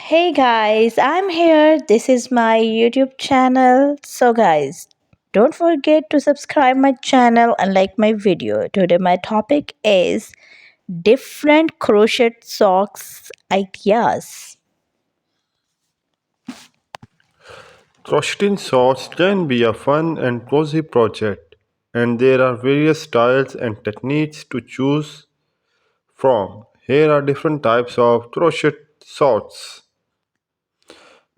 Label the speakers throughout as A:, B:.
A: Hey guys, I'm here. This is my YouTube channel. So guys, don't forget to subscribe my channel and like my video. Today my topic is different crochet socks ideas.
B: Crocheting socks can be a fun and cozy project, and there are various styles and techniques to choose from. Here are different types of crochet socks.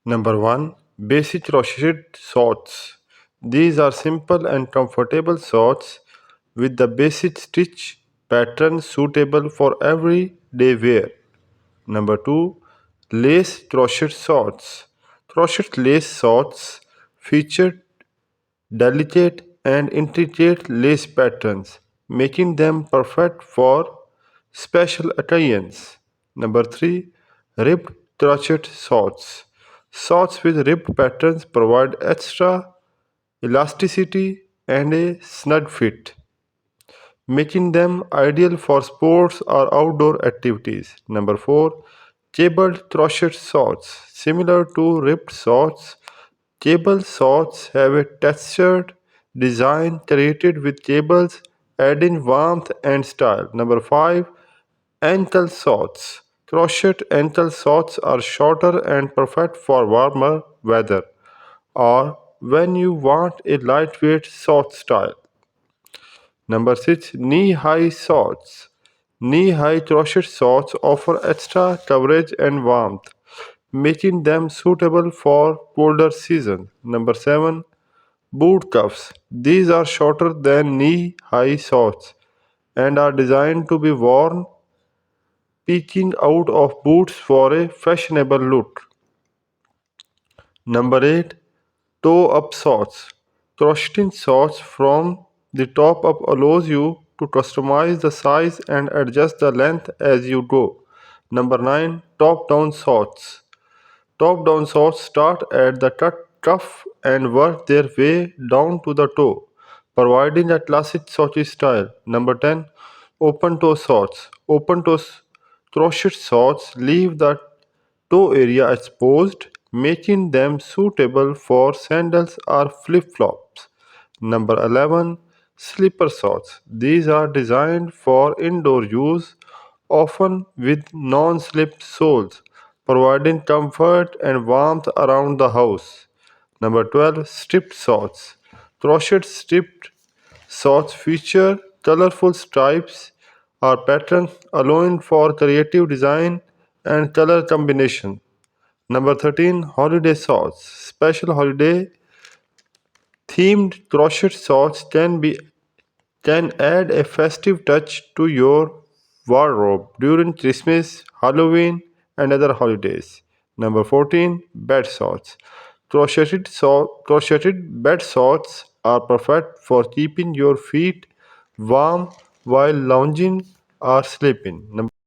B: Number 1. Basic crochet socks. These are simple and comfortable socks with the basic stitch pattern suitable for everyday wear. Number 2. Lace crochet socks. Crochet lace socks feature delicate and intricate lace patterns, making them perfect for special occasions. Number 3. Ribbed crochet socks. Socks with ribbed patterns provide extra elasticity and a snug fit, making them ideal for sports or outdoor activities. Number 4. Cabled crochet socks. Similar to ribbed socks, cable socks have a textured design created with cables, adding warmth and style. Number 5. Ankle socks. Crochet ankle socks are shorter and perfect for warmer weather or when you want a lightweight sock style. Number 6. Knee-high socks. Knee-high crochet socks offer extra coverage and warmth, making them suitable for colder seasons. Number 7. Boot cuffs. These are shorter than knee-high socks and are designed to be worn peeking out of boots for a fashionable look. Number 8. Toe up socks. Crocheting socks from the top up allows you to customize the size and adjust the length as you go. Number 9. Top down socks. Top down socks start at the cuff and work their way down to the toe, providing a classic Sochi style. Number 10. Open toe socks. Open toe crochet socks leave the toe area exposed, making them suitable for sandals or flip flops. Number 11. Slipper socks. These are designed for indoor use, often with non slip soles, providing comfort and warmth around the house. Number 12. Striped socks. Crochet striped socks feature colorful stripes or patterns, allowing for creative design and color combination. Number 13. Holiday socks. Special holiday themed crochet socks can add a festive touch to your wardrobe during Christmas, Halloween, and other holidays. Number 14. Bed socks. Crocheted bed socks are perfect for keeping your feet warm while lounging or sleeping.